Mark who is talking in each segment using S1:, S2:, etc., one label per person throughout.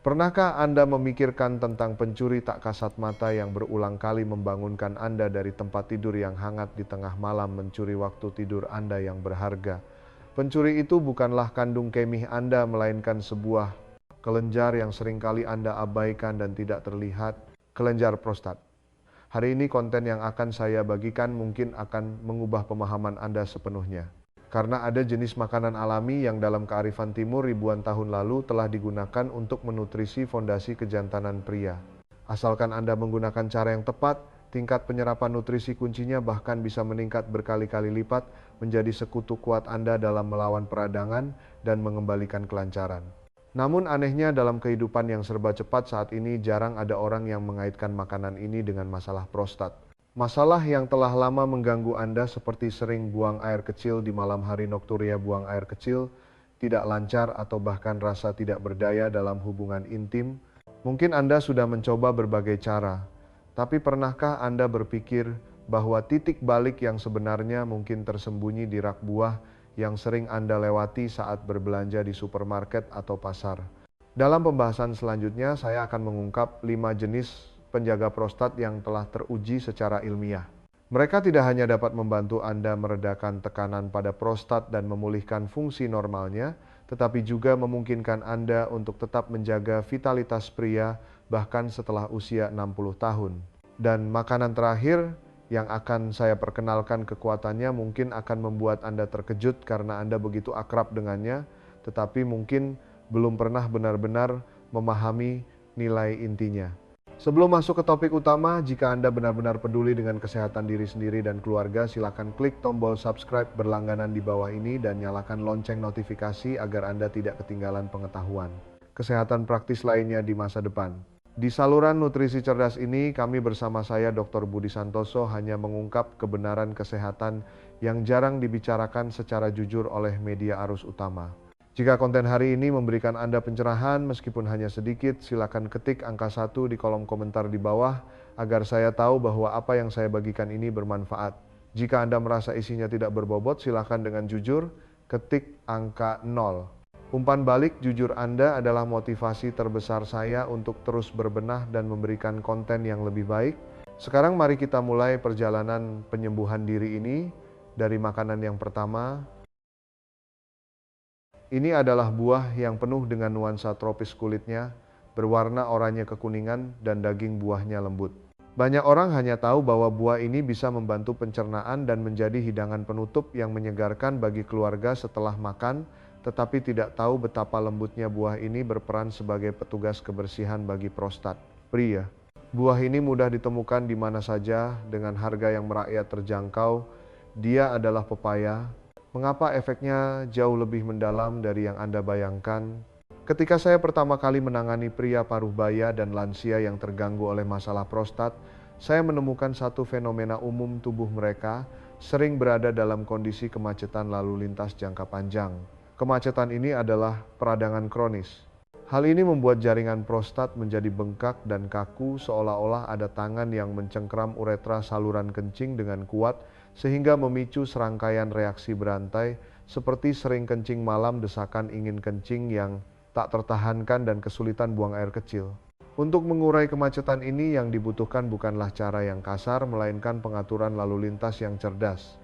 S1: Pernahkah Anda memikirkan tentang pencuri tak kasat mata yang berulang kali membangunkan Anda dari tempat tidur yang hangat di tengah malam mencuri waktu tidur Anda yang berharga? Pencuri itu bukanlah kandung kemih Anda, melainkan sebuah kelenjar yang seringkali Anda abaikan dan tidak terlihat, kelenjar prostat. Hari ini konten yang akan saya bagikan mungkin akan mengubah pemahaman Anda sepenuhnya. Karena ada jenis makanan alami yang dalam kearifan timur ribuan tahun lalu telah digunakan untuk menutrisi fondasi kejantanan pria. Asalkan Anda menggunakan cara yang tepat, tingkat penyerapan nutrisi kuncinya bahkan bisa meningkat berkali-kali lipat, menjadi sekutu kuat Anda dalam melawan peradangan dan mengembalikan kelancaran. Namun anehnya dalam kehidupan yang serba cepat saat ini jarang ada orang yang mengaitkan makanan ini dengan masalah prostat. Masalah yang telah lama mengganggu Anda seperti sering buang air kecil di malam hari, nokturia buang air kecil, tidak lancar atau bahkan rasa tidak berdaya dalam hubungan intim. Mungkin Anda sudah mencoba berbagai cara, tapi pernahkah Anda berpikir bahwa titik balik yang sebenarnya mungkin tersembunyi di rak buah yang sering Anda lewati saat berbelanja di supermarket atau pasar? Dalam pembahasan selanjutnya, saya akan mengungkap 5 jenis penjaga prostat yang telah teruji secara ilmiah. Mereka tidak hanya dapat membantu Anda meredakan tekanan pada prostat dan memulihkan fungsi normalnya, tetapi juga memungkinkan Anda untuk tetap menjaga vitalitas pria bahkan setelah usia 60 tahun. Dan makanan terakhir yang akan saya perkenalkan kekuatannya mungkin akan membuat Anda terkejut karena Anda begitu akrab dengannya, tetapi mungkin belum pernah benar-benar memahami nilai intinya. Sebelum masuk ke topik utama, jika Anda benar-benar peduli dengan kesehatan diri sendiri dan keluarga, silakan klik tombol subscribe berlangganan di bawah ini dan nyalakan lonceng notifikasi agar Anda tidak ketinggalan pengetahuan kesehatan praktis lainnya di masa depan. Di saluran nutrisi cerdas ini, kami bersama saya Dr. Budi Santoso hanya mengungkap kebenaran kesehatan yang jarang dibicarakan secara jujur oleh media arus utama. Jika konten hari ini memberikan Anda pencerahan meskipun hanya sedikit, silakan ketik angka 1 di kolom komentar di bawah agar saya tahu bahwa apa yang saya bagikan ini bermanfaat. Jika Anda merasa isinya tidak berbobot, silakan dengan jujur ketik angka 0. Umpan balik jujur Anda adalah motivasi terbesar saya untuk terus berbenah dan memberikan konten yang lebih baik. Sekarang mari kita mulai perjalanan penyembuhan diri ini dari makanan yang pertama. Ini adalah buah yang penuh dengan nuansa tropis kulitnya, berwarna oranye kekuningan dan daging buahnya lembut. Banyak orang hanya tahu bahwa buah ini bisa membantu pencernaan dan menjadi hidangan penutup yang menyegarkan bagi keluarga setelah makan, tetapi tidak tahu betapa lembutnya buah ini berperan sebagai petugas kebersihan bagi prostat pria. Buah ini mudah ditemukan di mana saja dengan harga yang merakyat terjangkau. Dia adalah pepaya. Mengapa efeknya jauh lebih mendalam dari yang Anda bayangkan? Ketika saya pertama kali menangani pria paruh baya dan lansia yang terganggu oleh masalah prostat, saya menemukan satu fenomena umum tubuh mereka sering berada dalam kondisi kemacetan lalu lintas jangka panjang. Kemacetan ini adalah peradangan kronis. Hal ini membuat jaringan prostat menjadi bengkak dan kaku seolah-olah ada tangan yang mencengkram uretra saluran kencing dengan kuat sehingga memicu serangkaian reaksi berantai seperti sering kencing malam, desakan ingin kencing yang tak tertahankan dan kesulitan buang air kecil. Untuk mengurai kemacetan ini yang dibutuhkan bukanlah cara yang kasar melainkan pengaturan lalu lintas yang cerdas.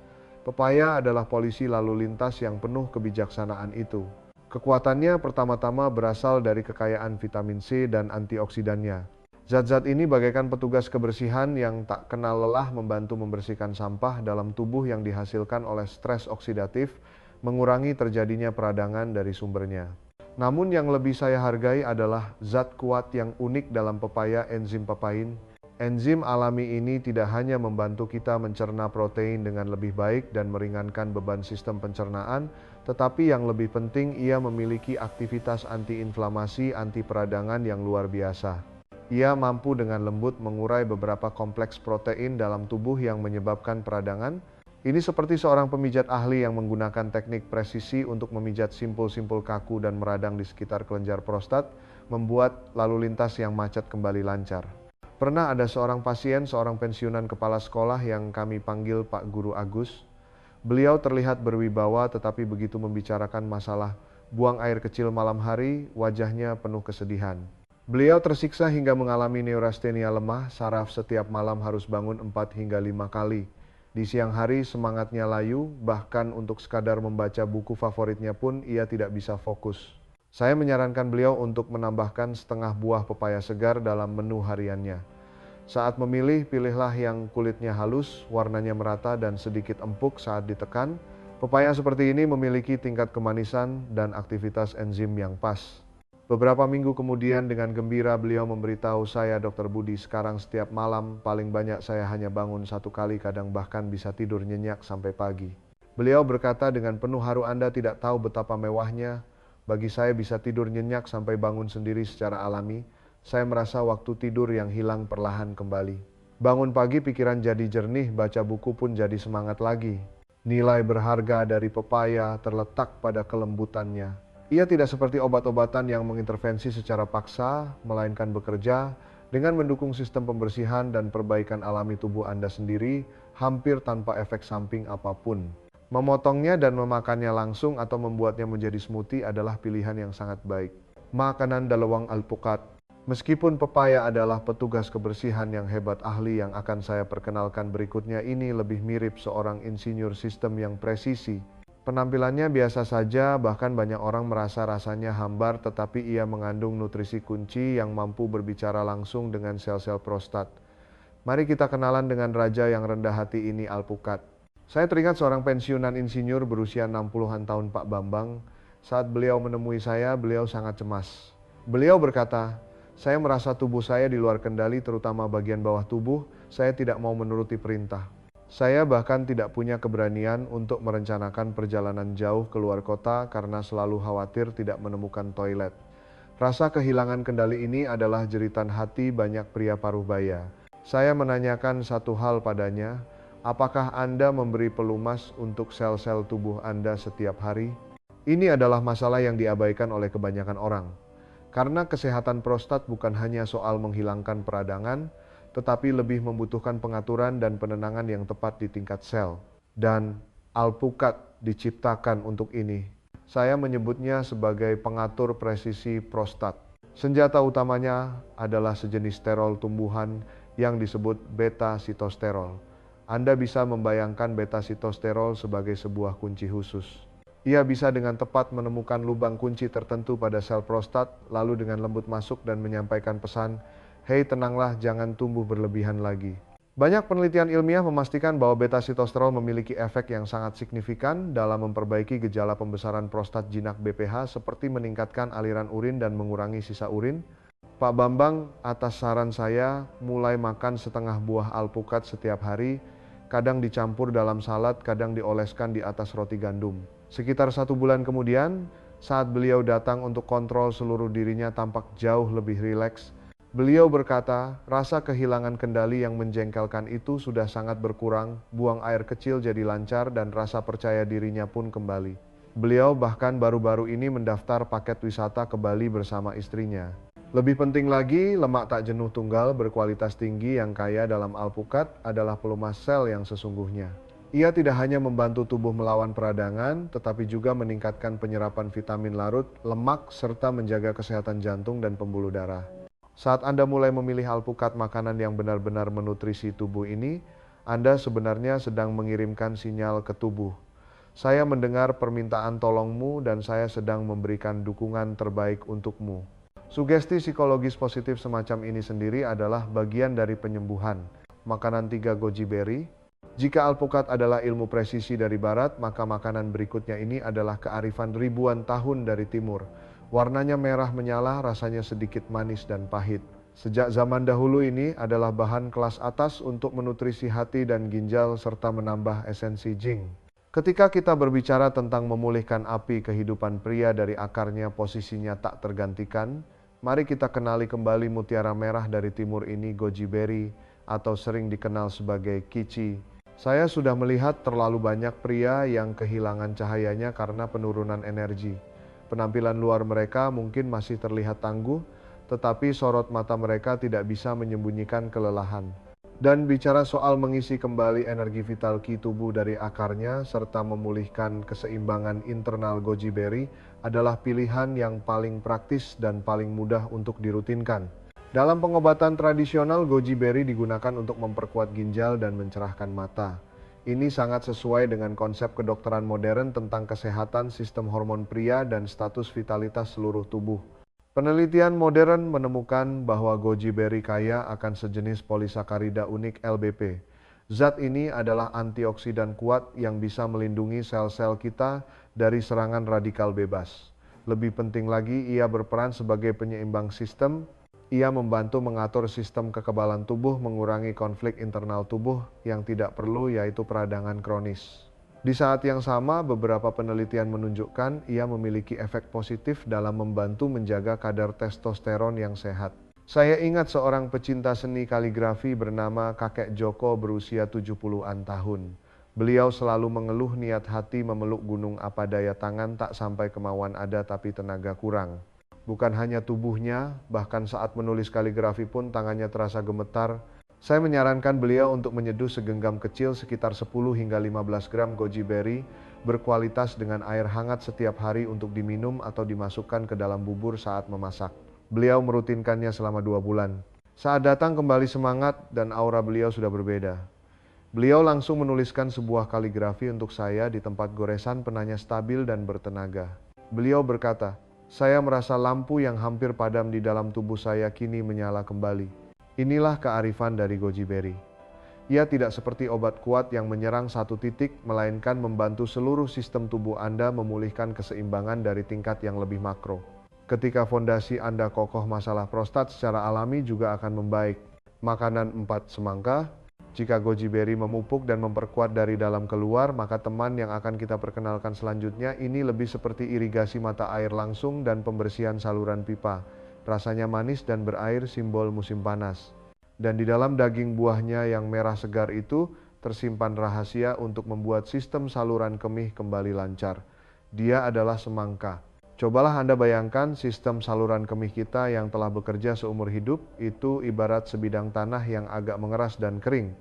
S1: Pepaya adalah polisi lalu lintas yang penuh kebijaksanaan itu. Kekuatannya pertama-tama berasal dari kekayaan vitamin C dan antioksidannya. Zat-zat ini bagaikan petugas kebersihan yang tak kenal lelah membantu membersihkan sampah dalam tubuh yang dihasilkan oleh stres oksidatif, mengurangi terjadinya peradangan dari sumbernya. Namun yang lebih saya hargai adalah zat kuat yang unik dalam pepaya, enzim papain. Enzim alami ini tidak hanya membantu kita mencerna protein dengan lebih baik dan meringankan beban sistem pencernaan, tetapi yang lebih penting ia memiliki aktivitas antiinflamasi, anti peradangan yang luar biasa. Ia mampu dengan lembut mengurai beberapa kompleks protein dalam tubuh yang menyebabkan peradangan. Ini seperti seorang pemijat ahli yang menggunakan teknik presisi untuk memijat simpul-simpul kaku dan meradang di sekitar kelenjar prostat, membuat lalu lintas yang macet kembali lancar. Pernah ada seorang pasien, seorang pensiunan kepala sekolah yang kami panggil Pak Guru Agus. Beliau terlihat berwibawa tetapi begitu membicarakan masalah buang air kecil malam hari, wajahnya penuh kesedihan. Beliau tersiksa hingga mengalami neurastenia lemah, saraf setiap malam harus bangun 4 hingga 5 kali. Di siang hari semangatnya layu, bahkan untuk sekadar membaca buku favoritnya pun ia tidak bisa fokus. Saya menyarankan beliau untuk menambahkan setengah buah pepaya segar dalam menu hariannya. Saat memilih, pilihlah yang kulitnya halus, warnanya merata dan sedikit empuk saat ditekan. Pepaya seperti ini memiliki tingkat kemanisan dan aktivitas enzim yang pas. Beberapa minggu kemudian dengan gembira beliau memberitahu saya, Dokter Budi, sekarang setiap malam paling banyak saya hanya bangun 1 kali, kadang bahkan bisa tidur nyenyak sampai pagi. Beliau berkata dengan penuh haru, Anda tidak tahu betapa mewahnya bagi saya bisa tidur nyenyak sampai bangun sendiri secara alami. Saya merasa waktu tidur yang hilang perlahan kembali. Bangun pagi pikiran jadi jernih, baca buku pun jadi semangat lagi. Nilai berharga dari pepaya terletak pada kelembutannya. Ia tidak seperti obat-obatan yang mengintervensi secara paksa, melainkan bekerja dengan mendukung sistem pembersihan dan perbaikan alami tubuh Anda sendiri, hampir tanpa efek samping apapun. Memotongnya dan memakannya langsung atau membuatnya menjadi smoothie adalah pilihan yang sangat baik. Makanan dalawang alpukat. Meskipun pepaya adalah petugas kebersihan yang hebat, ahli yang akan saya perkenalkan berikutnya ini lebih mirip seorang insinyur sistem yang presisi. Penampilannya biasa saja, bahkan banyak orang merasa rasanya hambar, tetapi ia mengandung nutrisi kunci yang mampu berbicara langsung dengan sel-sel prostat. Mari kita kenalan dengan raja yang rendah hati ini, alpukat. Saya teringat seorang pensiunan insinyur berusia 60-an tahun, Pak Bambang. Saat beliau menemui saya, beliau sangat cemas. Beliau berkata, saya merasa tubuh saya di luar kendali, terutama bagian bawah tubuh. Saya tidak mau menuruti perintah. Saya bahkan tidak punya keberanian untuk merencanakan perjalanan jauh ke luar kota karena selalu khawatir tidak menemukan toilet. Rasa kehilangan kendali ini adalah jeritan hati banyak pria paruh baya. Saya menanyakan satu hal padanya, apakah Anda memberi pelumas untuk sel-sel tubuh Anda setiap hari? Ini adalah masalah yang diabaikan oleh kebanyakan orang. Karena kesehatan prostat bukan hanya soal menghilangkan peradangan, tetapi lebih membutuhkan pengaturan dan penenangan yang tepat di tingkat sel. Dan alpukat diciptakan untuk ini. Saya menyebutnya sebagai pengatur presisi prostat. Senjata utamanya adalah sejenis sterol tumbuhan yang disebut beta-sitosterol. Anda bisa membayangkan beta-sitosterol sebagai sebuah kunci khusus. Ia bisa dengan tepat menemukan lubang kunci tertentu pada sel prostat, lalu dengan lembut masuk dan menyampaikan pesan, hei tenanglah, jangan tumbuh berlebihan lagi. Banyak penelitian ilmiah memastikan bahwa beta-sitosterol memiliki efek yang sangat signifikan dalam memperbaiki gejala pembesaran prostat jinak BPH seperti meningkatkan aliran urin dan mengurangi sisa urin. Pak Bambang, atas saran saya, mulai makan setengah buah alpukat setiap hari, kadang dicampur dalam salad, kadang dioleskan di atas roti gandum. Sekitar 1 bulan kemudian, saat beliau datang untuk kontrol, seluruh dirinya tampak jauh lebih rileks. Beliau berkata, rasa kehilangan kendali yang menjengkelkan itu sudah sangat berkurang, buang air kecil jadi lancar dan rasa percaya dirinya pun kembali. Beliau bahkan baru-baru ini mendaftar paket wisata ke Bali bersama istrinya. Lebih penting lagi, lemak tak jenuh tunggal berkualitas tinggi yang kaya dalam alpukat adalah pelumas sel yang sesungguhnya. Ia tidak hanya membantu tubuh melawan peradangan, tetapi juga meningkatkan penyerapan vitamin larut, lemak, serta menjaga kesehatan jantung dan pembuluh darah. Saat Anda mulai memilih alpukat, makanan yang benar-benar menutrisi tubuh ini, Anda sebenarnya sedang mengirimkan sinyal ke tubuh. Saya mendengar permintaan tolongmu dan saya sedang memberikan dukungan terbaik untukmu. Sugesti psikologis positif semacam ini sendiri adalah bagian dari penyembuhan. Makanan 3 goji berry. Jika alpukat adalah ilmu presisi dari barat, maka makanan berikutnya ini adalah kearifan ribuan tahun dari timur. Warnanya merah menyala, rasanya sedikit manis dan pahit. Sejak zaman dahulu ini adalah bahan kelas atas untuk menutrisi hati dan ginjal serta menambah esensi jing. Ketika kita berbicara tentang memulihkan api kehidupan pria dari akarnya, posisinya tak tergantikan, mari kita kenali kembali mutiara merah dari timur ini, goji berry, atau sering dikenal sebagai kici. Saya sudah melihat terlalu banyak pria yang kehilangan cahayanya karena penurunan energi. Penampilan luar mereka mungkin masih terlihat tangguh, tetapi sorot mata mereka tidak bisa menyembunyikan kelelahan. Dan bicara soal mengisi kembali energi vital Qi tubuh dari akarnya serta memulihkan keseimbangan internal goji berry adalah pilihan yang paling praktis dan paling mudah untuk dirutinkan. Dalam pengobatan tradisional, goji berry digunakan untuk memperkuat ginjal dan mencerahkan mata. Ini sangat sesuai dengan konsep kedokteran modern tentang kesehatan sistem hormon pria dan status vitalitas seluruh tubuh. Penelitian modern menemukan bahwa goji berry kaya akan sejenis polisakarida unik LBP. Zat ini adalah antioksidan kuat yang bisa melindungi sel-sel kita dari serangan radikal bebas. Lebih penting lagi, ia berperan sebagai penyeimbang sistem. Ia membantu mengatur sistem kekebalan tubuh, mengurangi konflik internal tubuh yang tidak perlu, yaitu peradangan kronis. Di saat yang sama, beberapa penelitian menunjukkan ia memiliki efek positif dalam membantu menjaga kadar testosteron yang sehat. Saya ingat seorang pecinta seni kaligrafi bernama Kakek Joko berusia 70-an tahun. Beliau selalu mengeluh niat hati memeluk gunung, apa daya tangan tak sampai, kemauan ada tapi tenaga kurang. Bukan hanya tubuhnya, bahkan saat menulis kaligrafi pun tangannya terasa gemetar. Saya menyarankan beliau untuk menyeduh segenggam kecil sekitar 10 hingga 15 gram goji berry berkualitas dengan air hangat setiap hari untuk diminum atau dimasukkan ke dalam bubur saat memasak. Beliau merutinkannya selama 2 bulan. Saat datang kembali semangat dan aura beliau sudah berbeda. Beliau langsung menuliskan sebuah kaligrafi untuk saya di tempat goresan penanya stabil dan bertenaga. Beliau berkata, "Saya merasa lampu yang hampir padam di dalam tubuh saya kini menyala kembali." Inilah kearifan dari goji berry. Ia tidak seperti obat kuat yang menyerang satu titik, melainkan membantu seluruh sistem tubuh Anda memulihkan keseimbangan dari tingkat yang lebih makro. Ketika fondasi Anda kokoh, masalah prostat secara alami juga akan membaik. Makanan 4 semangka. Jika goji berry memupuk dan memperkuat dari dalam keluar, maka teman yang akan kita perkenalkan selanjutnya ini lebih seperti irigasi mata air langsung dan pembersihan saluran pipa. Rasanya manis dan berair, simbol musim panas. Dan di dalam daging buahnya yang merah segar itu tersimpan rahasia untuk membuat sistem saluran kemih kembali lancar. Dia adalah semangka. Cobalah Anda bayangkan sistem saluran kemih kita yang telah bekerja seumur hidup itu ibarat sebidang tanah yang agak mengeras dan kering.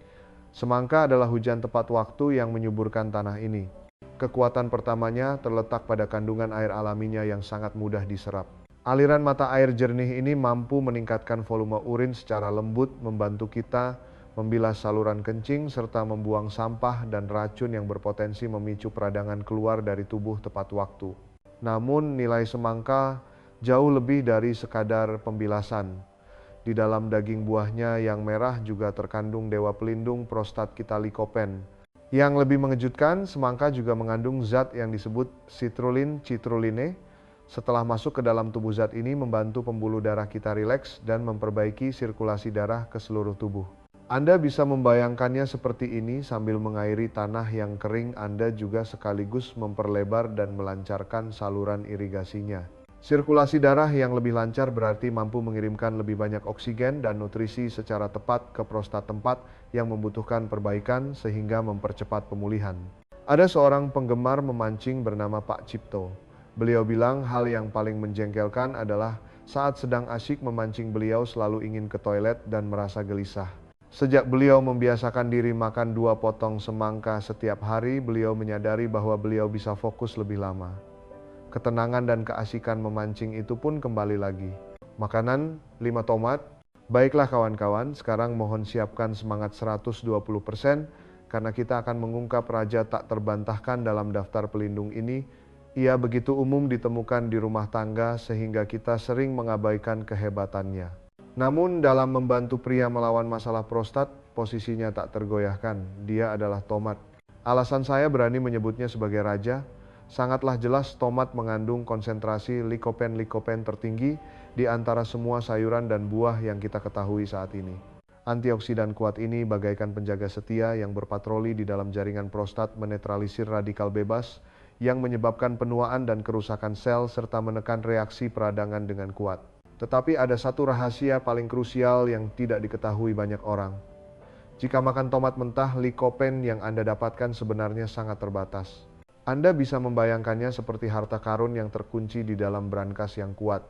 S1: Semangka adalah hujan tepat waktu yang menyuburkan tanah ini. Kekuatan pertamanya terletak pada kandungan air alaminya yang sangat mudah diserap. Aliran mata air jernih ini mampu meningkatkan volume urin secara lembut, membantu kita membilas saluran kencing, serta membuang sampah dan racun yang berpotensi memicu peradangan keluar dari tubuh tepat waktu. Namun nilai semangka jauh lebih dari sekadar pembilasan. Di dalam daging buahnya yang merah juga terkandung dewa pelindung prostat kita, likopen. Yang lebih mengejutkan, semangka juga mengandung zat yang disebut citruline. Setelah masuk ke dalam tubuh, zat ini membantu pembuluh darah kita rileks dan memperbaiki sirkulasi darah ke seluruh tubuh. Anda bisa membayangkannya seperti ini, sambil mengairi tanah yang kering, Anda juga sekaligus memperlebar dan melancarkan saluran irigasinya. Sirkulasi darah yang lebih lancar berarti mampu mengirimkan lebih banyak oksigen dan nutrisi secara tepat ke prostat, tempat yang membutuhkan perbaikan sehingga mempercepat pemulihan. Ada seorang penggemar memancing bernama Pak Cipto. Beliau bilang hal yang paling menjengkelkan adalah saat sedang asyik memancing beliau selalu ingin ke toilet dan merasa gelisah. Sejak beliau membiasakan diri makan 2 potong semangka setiap hari, beliau menyadari bahwa beliau bisa fokus lebih lama. Ketenangan dan keasikan memancing itu pun kembali lagi. Makanan 5 tomat. Baiklah kawan-kawan, sekarang mohon siapkan semangat 120% karena kita akan mengungkap raja tak terbantahkan dalam daftar pelindung ini. Ia begitu umum ditemukan di rumah tangga sehingga kita sering mengabaikan kehebatannya. Namun dalam membantu pria melawan masalah prostat, posisinya tak tergoyahkan. Dia adalah tomat. Alasan saya berani menyebutnya sebagai raja, sangatlah jelas tomat mengandung konsentrasi likopen tertinggi di antara semua sayuran dan buah yang kita ketahui saat ini. Antioksidan kuat ini bagaikan penjaga setia yang berpatroli di dalam jaringan prostat, menetralisir radikal bebas yang menyebabkan penuaan dan kerusakan sel serta menekan reaksi peradangan dengan kuat. Tetapi ada satu rahasia paling krusial yang tidak diketahui banyak orang. Jika makan tomat mentah, likopen yang Anda dapatkan sebenarnya sangat terbatas. Anda bisa membayangkannya seperti harta karun yang terkunci di dalam brankas yang kuat.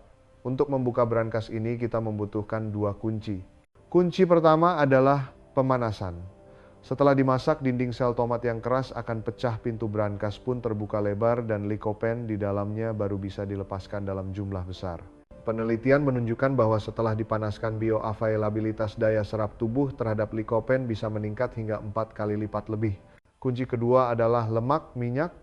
S1: Untuk membuka brankas ini kita membutuhkan 2 kunci. Kunci pertama adalah Pemanasan. Setelah dimasak, dinding sel tomat yang keras akan pecah, pintu brankas pun terbuka lebar dan likopen di dalamnya baru bisa dilepaskan dalam jumlah besar. Penelitian menunjukkan bahwa setelah dipanaskan, bioavailabilitas daya serap tubuh terhadap likopen bisa meningkat hingga 4 kali lipat lebih. Kunci kedua adalah lemak minyak.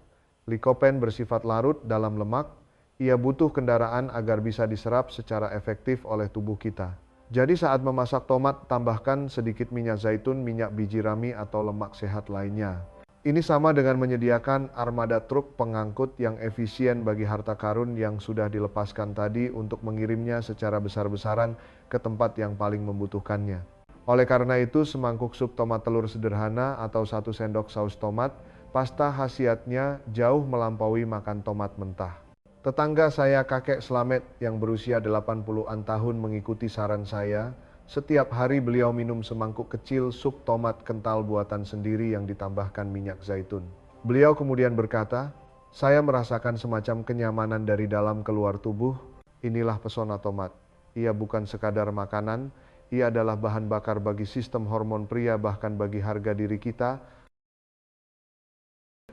S1: Likopen bersifat larut dalam lemak. Ia butuh kendaraan agar bisa diserap secara efektif oleh tubuh kita. Jadi saat memasak tomat, tambahkan sedikit minyak zaitun, minyak biji rami, atau lemak sehat lainnya. Ini sama dengan menyediakan armada truk pengangkut yang efisien bagi harta karun yang sudah dilepaskan tadi untuk mengirimnya secara besar-besaran ke tempat yang paling membutuhkannya. Oleh karena itu, semangkuk sup tomat telur sederhana atau 1 sendok saus tomat pasta khasiatnya jauh melampaui makan tomat mentah. Tetangga saya, kakek Slamet yang berusia 80-an tahun, mengikuti saran saya. Setiap hari beliau minum semangkuk kecil sup tomat kental buatan sendiri yang ditambahkan minyak zaitun. Beliau kemudian berkata, "Saya merasakan semacam kenyamanan dari dalam keluar tubuh. Inilah pesona tomat. Ia bukan sekadar makanan, ia adalah bahan bakar bagi sistem hormon pria, bahkan bagi harga diri kita."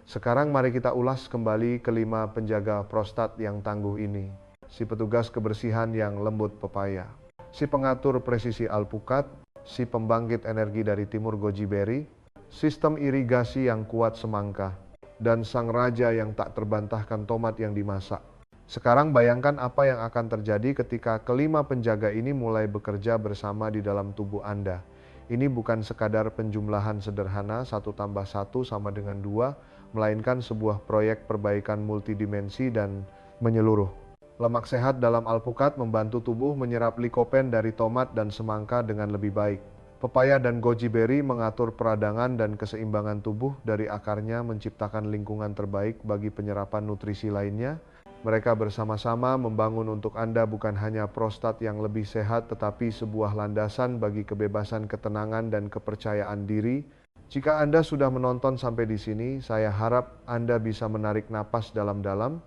S1: Sekarang mari kita ulas kembali kelima penjaga prostat yang tangguh ini. Si petugas kebersihan yang lembut pepaya, si pengatur presisi alpukat, si pembangkit energi dari timur goji berry, sistem irigasi yang kuat semangka, dan sang raja yang tak terbantahkan tomat yang dimasak. Sekarang bayangkan apa yang akan terjadi ketika kelima penjaga ini mulai bekerja bersama di dalam tubuh Anda. Ini bukan sekadar penjumlahan sederhana 1 tambah 1 sama dengan 2, melainkan sebuah proyek perbaikan multidimensi dan menyeluruh. Lemak sehat dalam alpukat membantu tubuh menyerap likopen dari tomat dan semangka dengan lebih baik. Pepaya dan goji berry mengatur peradangan dan keseimbangan tubuh, dari akarnya menciptakan lingkungan terbaik bagi penyerapan nutrisi lainnya. Mereka bersama-sama membangun untuk Anda bukan hanya prostat yang lebih sehat, tetapi sebuah landasan bagi kebebasan, ketenangan, dan kepercayaan diri. Jika Anda sudah menonton sampai di sini, saya harap Anda bisa menarik napas dalam-dalam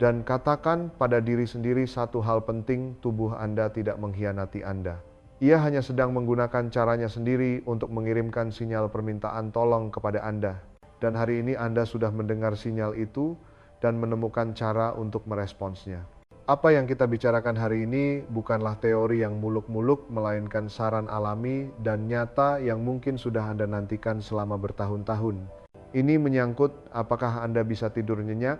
S1: dan katakan pada diri sendiri satu hal penting: tubuh Anda tidak mengkhianati Anda. Ia hanya sedang menggunakan caranya sendiri untuk mengirimkan sinyal permintaan tolong kepada Anda. Dan hari ini Anda sudah mendengar sinyal itu dan menemukan cara untuk meresponsnya. Apa yang kita bicarakan hari ini bukanlah teori yang muluk-muluk, melainkan saran alami dan nyata yang mungkin sudah Anda nantikan selama bertahun-tahun. Ini menyangkut apakah Anda bisa tidur nyenyak,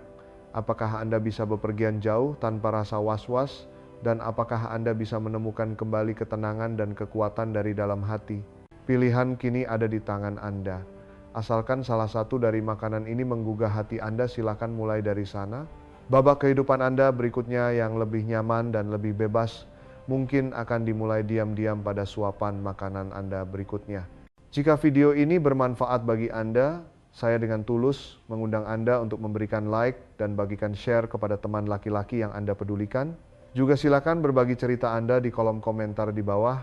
S1: apakah Anda bisa bepergian jauh tanpa rasa was-was, dan apakah Anda bisa menemukan kembali ketenangan dan kekuatan dari dalam hati. Pilihan kini ada di tangan Anda. Asalkan salah satu dari makanan ini menggugah hati Anda, silakan mulai dari sana. Babak kehidupan Anda berikutnya yang lebih nyaman dan lebih bebas mungkin akan dimulai diam-diam pada suapan makanan Anda berikutnya. Jika video ini bermanfaat bagi Anda, saya dengan tulus mengundang Anda untuk memberikan like dan bagikan share kepada teman laki-laki yang Anda pedulikan. Juga silakan berbagi cerita Anda di kolom komentar di bawah,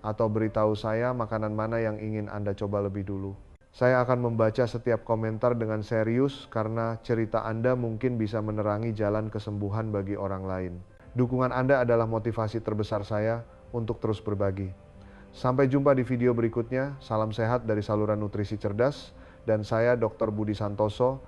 S1: atau beritahu saya makanan mana yang ingin Anda coba lebih dulu. Saya akan membaca setiap komentar dengan serius karena cerita Anda mungkin bisa menerangi jalan kesembuhan bagi orang lain. Dukungan Anda adalah motivasi terbesar saya untuk terus berbagi. Sampai jumpa di video berikutnya. Salam sehat dari saluran nutrisi cerdas, dan saya Dr. Budi Santoso.